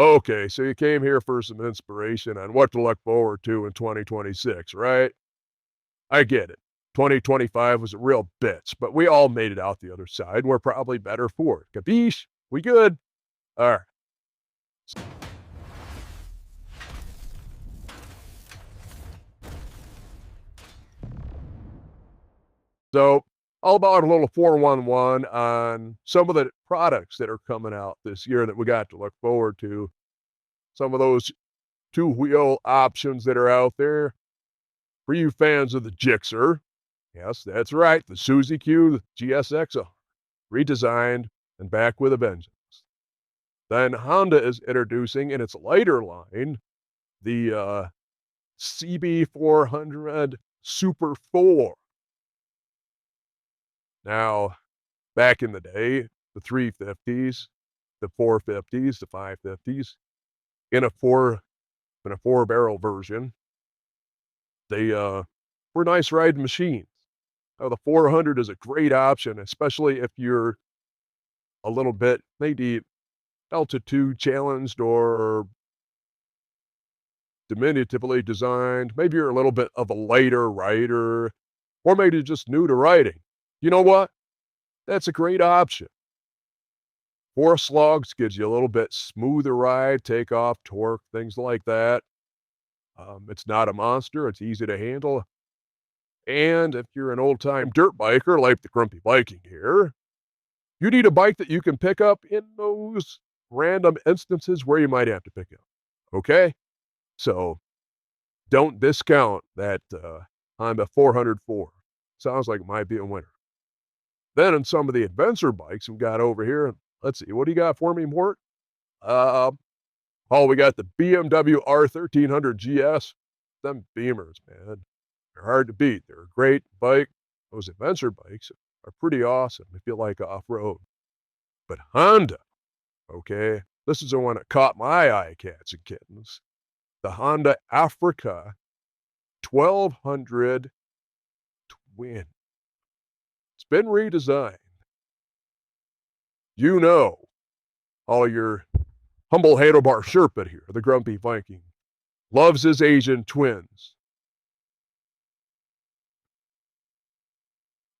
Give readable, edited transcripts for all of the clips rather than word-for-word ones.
Okay, so you came here for some inspiration on what to look forward to in 2026, right? I get it. 2025 was a real bitch, but we all made it out the other side, and we're probably better for it. Capiche? We good? All right. So, all about a little 411 on some of the products that are coming out this year that we got to look forward to. Some of those two-wheel options that are out there. For you fans of the Gixxer, yes, that's right, the Suzy Q GSX redesigned and back with a vengeance. Then Honda is introducing in its lighter line the CB400 Super 4. Now, back in the day, the 350s, the 450s, the 550s, in a four barrel version, they were nice riding machines. Now, the 400 is a great option, especially if you're a little bit maybe altitude challenged or diminutively designed. Maybe you're a little bit of a lighter rider, or maybe just new to riding. You know what? That's a great option. Four slugs gives you a little bit smoother ride, takeoff, torque, things like that. It's not a monster. It's easy to handle. And if you're an old-time dirt biker like the Grumpy Viking here, you need a bike that you can pick up in those random instances where you might have to pick up. Okay? So don't discount that Honda 404. Sounds like it might be a winner. Then in some of the adventure bikes we got over here, let's see, what do you got for me, Mort? Uh, oh, we got the BMW R1300 GS. Them Beamers, man. They're hard to beat. They're a great bike. Those adventure bikes are pretty awesome if you like off-road. But Honda, okay, this is the one that caught my eye, cats and kittens. The Honda Africa 1200 Twin. It's been redesigned. You know, all your humble Handlebar Sherpa here, the Grumpy Viking, loves his Asian twins.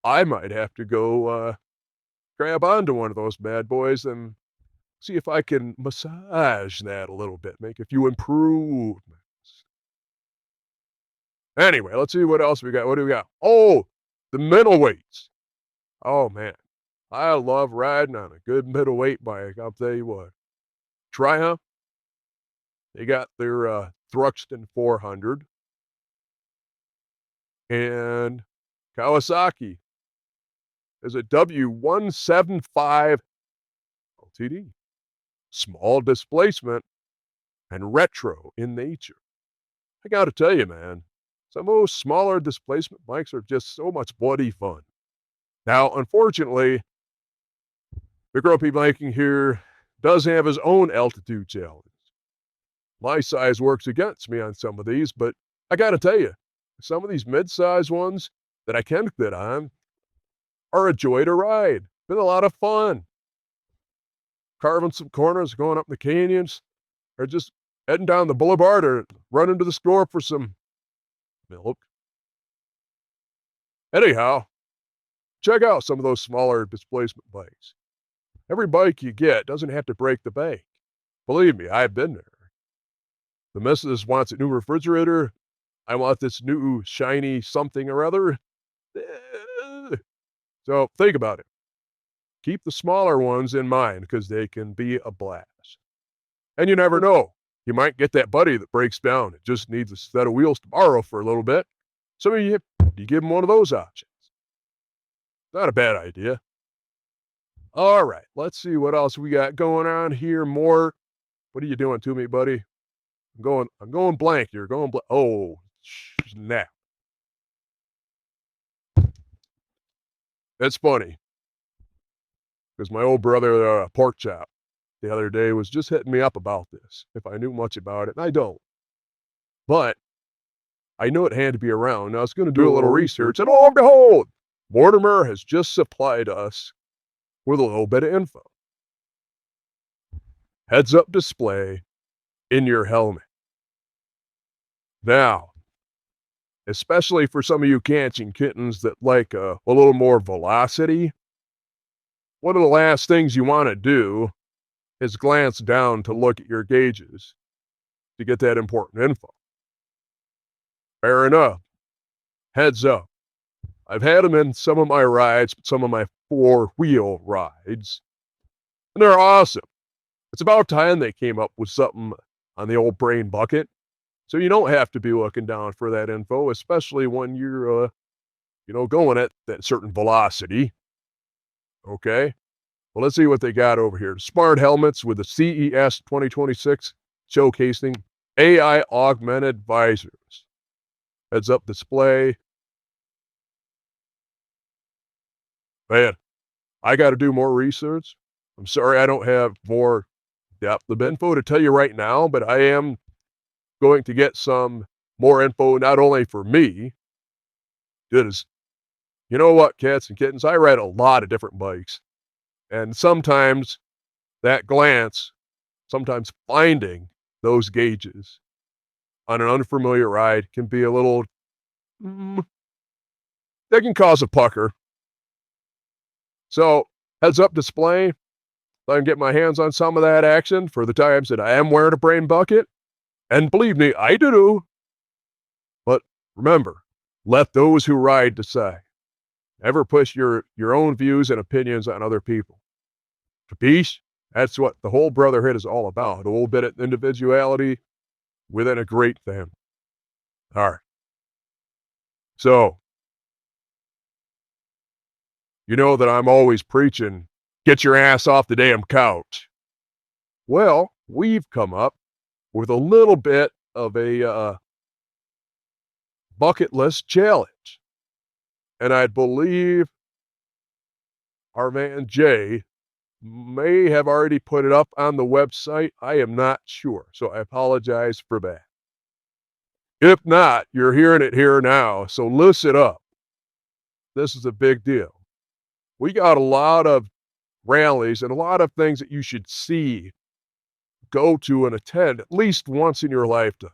I might have to go grab onto one of those bad boys and see if I can massage that a little bit, make a few improvements. Anyway, let's see what else we got. What do we got? Oh, the middleweights. Oh, man. I love riding on a good middleweight bike, I'll tell you what. Triumph, they got their Thruxton 400. And Kawasaki is a W175 LTD. Small displacement and retro in nature. I gotta tell you, man, some of those smaller displacement bikes are just so much bloody fun. Now, unfortunately, the Grumpy Viking here does have his own altitude challenge. My size works against me on some of these, but I gotta tell you, some of these mid-size ones that I can fit on are a joy to ride. Been a lot of fun. Carving some corners, going up the canyons, or just heading down the boulevard or running to the store for some milk. Anyhow, check out some of those smaller displacement bikes. Every bike you get doesn't have to break the bank. Believe me, I've been there. The missus wants a new refrigerator. I want this new shiny something or other. So think about it. Keep the smaller ones in mind because they can be a blast. And you never know. You might get that buddy that breaks down. It just needs a set of wheels to borrow for a little bit. So you give them one of those options. Not a bad idea. All right, let's see what else we got going on here. More. What are you doing to me, buddy? I'm going blank here. Oh, snap. It's funny because my old brother, Pork Chop, the other day was just hitting me up about this, if I knew much about it, and I don't. But I knew it had to be around, and I was gonna do a little research, and lo and behold, Mortimer has just supplied us with a little bit of info. Heads-up display, in your helmet. Now, especially for some of you cats and kittens that like a little more velocity, one of the last things you want to do is glance down to look at your gauges to get that important info. Fair enough. Heads up. I've had them in some of my rides, some of my four-wheel rides, and they're awesome. It's about time they came up with something on the old brain bucket, so you don't have to be looking down for that info, especially when you're, going at that certain velocity. Okay? Well, let's see what they got over here. Smart helmets with the CES 2026 showcasing AI augmented visors. Heads-up display. Man, I got to do more research. I'm sorry I don't have more depth of info to tell you right now, but I am going to get some more info not only for me, because you know what, cats and kittens, I ride a lot of different bikes. And sometimes that glance, sometimes finding those gauges on an unfamiliar ride can be a little, mm, that can cause a pucker. So, heads up display, so I can get my hands on some of that action for the times that I am wearing a brain bucket. And believe me, I do. But remember, let those who ride decide. Never push your own views and opinions on other people. Capiche? That's what the whole brotherhood is all about. A little bit of individuality within a great family. All right. So, you know that I'm always preaching, get your ass off the damn couch. Well, we've come up with a little bit of a bucket list challenge. And I believe our man Jay may have already put it up on the website. I am not sure. So I apologize for that. If not, you're hearing it here now. So listen up. This is a big deal. We got a lot of rallies and a lot of things that you should see, go to, and attend at least once in your lifetime.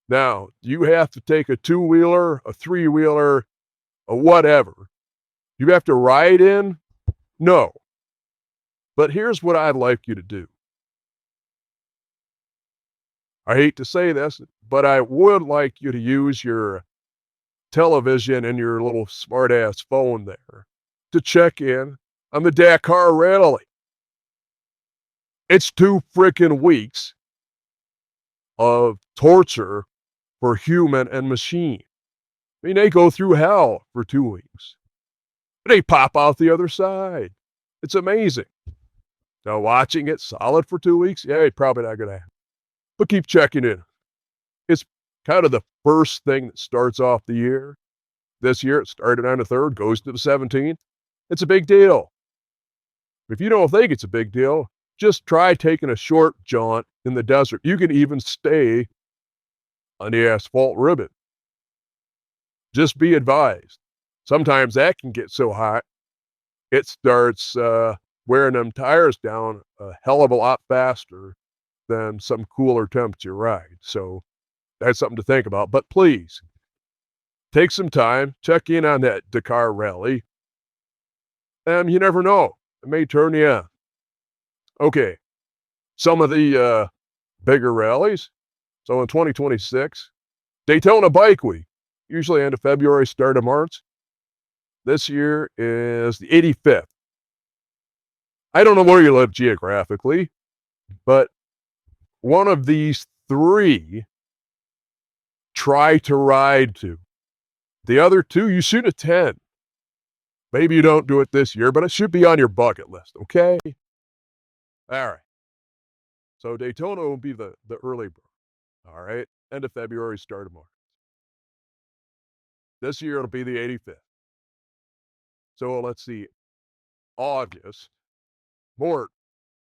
Now, you have to take a two-wheeler, a three-wheeler, a whatever. You have to ride in? No. But here's what I'd like you to do. I hate to say this, but I would like you to use your television and your little smart-ass phone there to check in on the Dakar Rally. It's 2 freaking weeks of torture for human and machine. I mean, they go through hell for 2 weeks. They pop out the other side. It's amazing. Now, watching it solid for 2 weeks, yeah, it's probably not gonna happen. But keep checking in. It's kind of the first thing that starts off the year. This year, it started on the 3rd, goes to the 17th. It's a big deal. If you don't think it's a big deal, just try taking a short jaunt in the desert. You can even stay on the asphalt ribbon. Just be advised. Sometimes that can get so hot, it starts wearing them tires down a hell of a lot faster than some cooler temperature ride. So that's something to think about. But please, take some time, check in on that Dakar Rally. You never know. It may turn you on. Okay, some of the bigger rallies. So in 2026, Daytona Bike Week, usually end of February, start of March. This year is the 85th. I don't know where you live geographically, but one of these 3 try to ride to. The other 2 you should attend. Maybe you don't do it this year, but it should be on your bucket list, okay? All right. So Daytona will be the early bird. All right. End of February, start of March. This year it'll be the 85th. So let's see. August. Mort,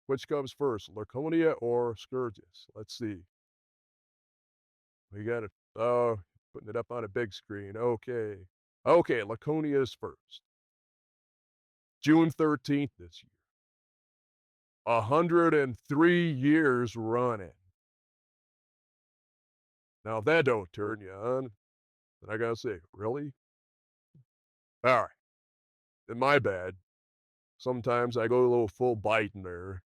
which comes first, Laconia or Sturgis? Let's see. We got it. Oh, putting it up on a big screen. Okay. Okay, Laconia is first. June 13th this year. 103 years running. Now, if that don't turn you on, then I gotta say, really? All right, then my bad. Sometimes I go a little full bite in there.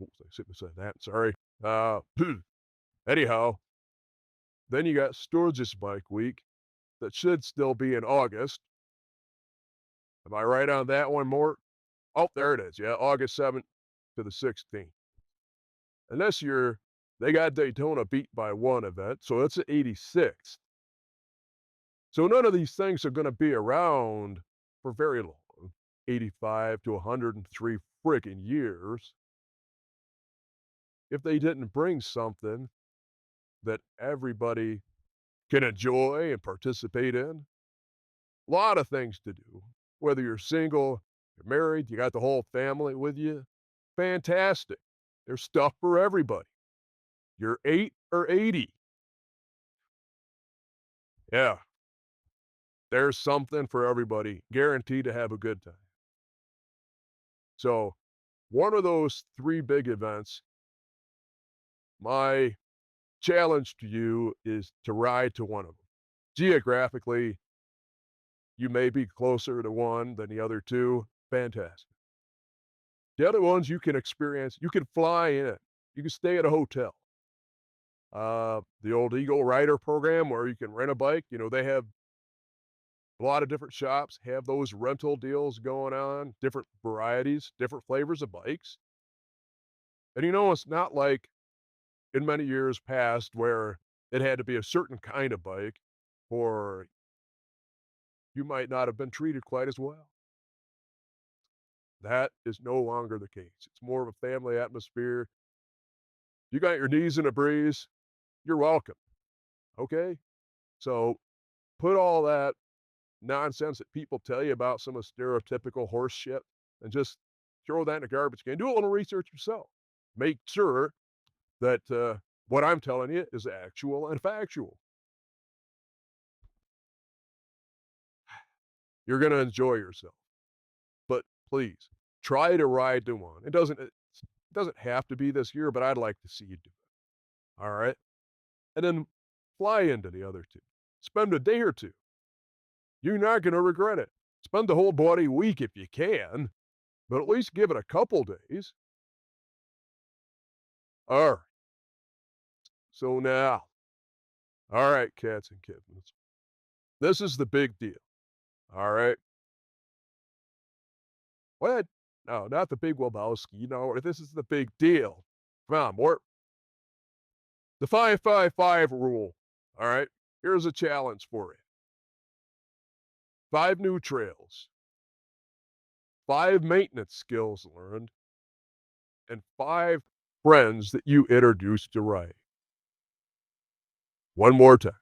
Oops, I shouldn't have said that. Sorry. Anyhow, then you got Sturgis Bike Week that should still be in August. Am I right on that one, Mort? Oh, there it is. Yeah, August 7th to the 16th. And this year, they got Daytona beat by one event, so it's the 86th. So none of these things are going to be around for very long, 85 to 103 friggin' years, if they didn't bring something that everybody can enjoy and participate in. A lot of things to do. Whether you're single, you're married, you got the whole family with you, fantastic. There's stuff for everybody. You're 8 or 80. Yeah, there's something for everybody, guaranteed to have a good time. So, one of those 3 big events, my challenge to you is to ride to one of them. Geographically, you may be closer to one than the other 2, fantastic. The other ones you can experience, you can fly in, you can stay at a hotel. The old Eagle Rider program where you can rent a bike, they have a lot of different shops have those rental deals going on, different varieties, different flavors of bikes. And it's not like in many years past where it had to be a certain kind of bike or you might not have been treated quite as well. That is no longer the case. It's more of a family atmosphere. You got your knees in a breeze, you're welcome. Okay? So put all that nonsense that people tell you about some of the stereotypical horse shit and just throw that in a garbage can. Do a little research yourself. Make sure that what I'm telling you is actual and factual. You're going to enjoy yourself. But please try to ride to one. It doesn't have to be this year, but I'd like to see you do it. All right? And then fly into the other 2. Spend a day or 2. You're not going to regret it. Spend the whole bloody week if you can, but at least give it a couple days. All right. So now, all right, cats and kittens. This is the big deal. All right. What? No, not the big Lebowski. No, this is the big deal. Come on, Mort. The 555 rule. All right. Here's a challenge for you. 5 new trails, 5 maintenance skills learned, and 5 friends that you introduced to riding. One more time.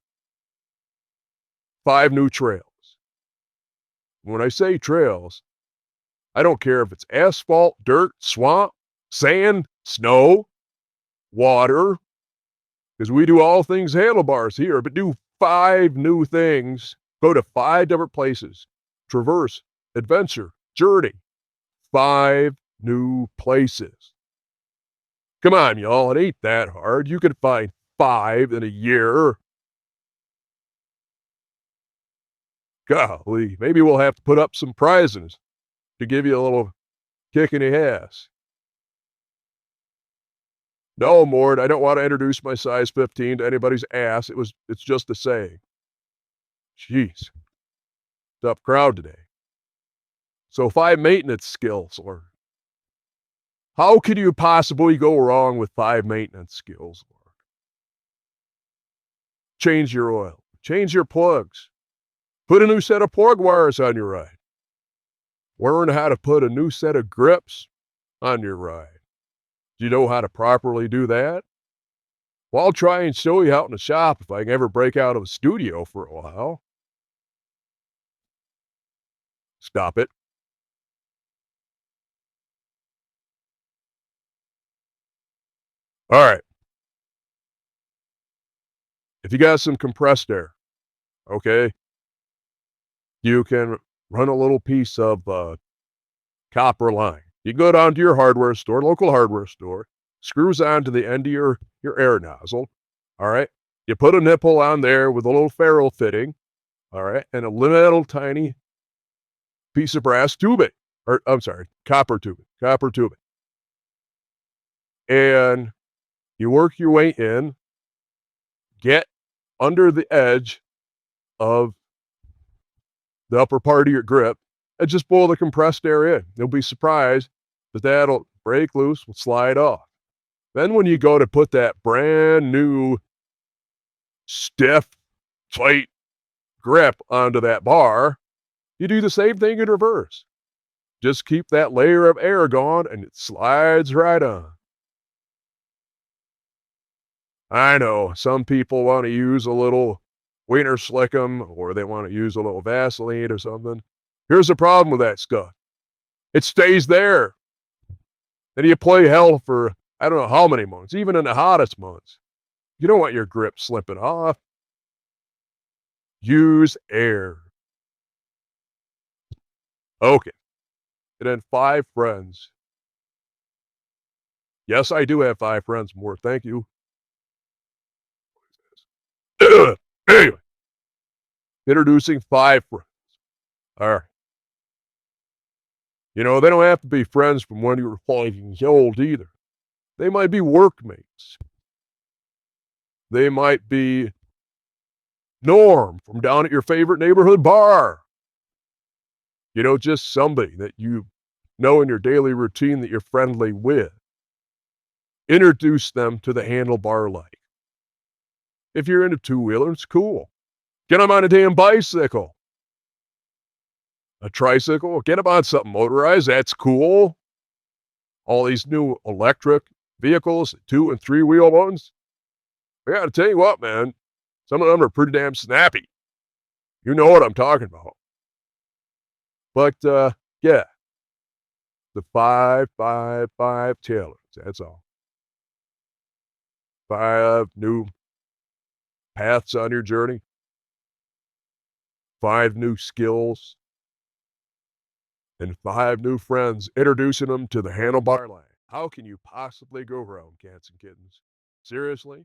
5 new trails. When I say trails, I don't care if it's asphalt, dirt, swamp, sand, snow, water, because we do all things handlebars here, but do 5 new things. Go to 5 different places. Traverse, adventure, journey. 5 new places. Come on, y'all. It ain't that hard. You can find 5 in a year. Golly, maybe we'll have to put up some prizes to give you a little kick in the ass. No, Mort, I don't want to introduce my size 15 to anybody's ass. It's just a saying. Jeez. Tough crowd today. So 5 maintenance skills, or how could you possibly go wrong with 5 maintenance skills? Change your oil. Change your plugs. Put a new set of plug wires on your ride. Learn how to put a new set of grips on your ride. Do you know how to properly do that? Well, I'll try and show you out in the shop if I can ever break out of a studio for a while. Stop it. All right. If you got some compressed air, okay, you can run a little piece of copper line. You go down to your hardware store, local hardware store, screws onto the end of your air nozzle. All right. You put a nipple on there with a little ferrule fitting, all right, and a little tiny piece of brass tubing, or I'm sorry, copper tubing. And you work your way in, get under the edge of the upper part of your grip, and just pull the compressed air in. You'll be surprised that that'll break loose, will slide off. Then when you go to put that brand new stiff, tight grip onto that bar, you do the same thing in reverse. Just keep that layer of air going and it slides right on. I know some people want to use a little Wiener Slickum or they want to use a little Vaseline or something. Here's the problem with that stuff. It stays there. Then you play hell for I don't know how many months, even in the hottest months. You don't want your grip slipping off. Use air. Okay. And then 5 friends. Yes, I do have 5 friends more. Thank you. Anyway, introducing 5 friends. All right. You know, they don't have to be friends from when you were 5 years old either. They might be workmates. They might be Norm from down at your favorite neighborhood bar. You know, just somebody that you know in your daily routine that you're friendly with. Introduce them to the handlebar life. If you're into two-wheelers, cool. Get them on a damn bicycle. A tricycle, get them on something motorized, that's cool. All these new electric vehicles, 2 and 3-wheel ones. I gotta tell you what, man, some of them are pretty damn snappy. You know what I'm talking about. But, yeah, the 5 tailors, that's all. 5 new paths on your journey. 5 new skills. And 5 new friends, introducing them to the handlebar life. How can you possibly go wrong, cats and kittens? Seriously?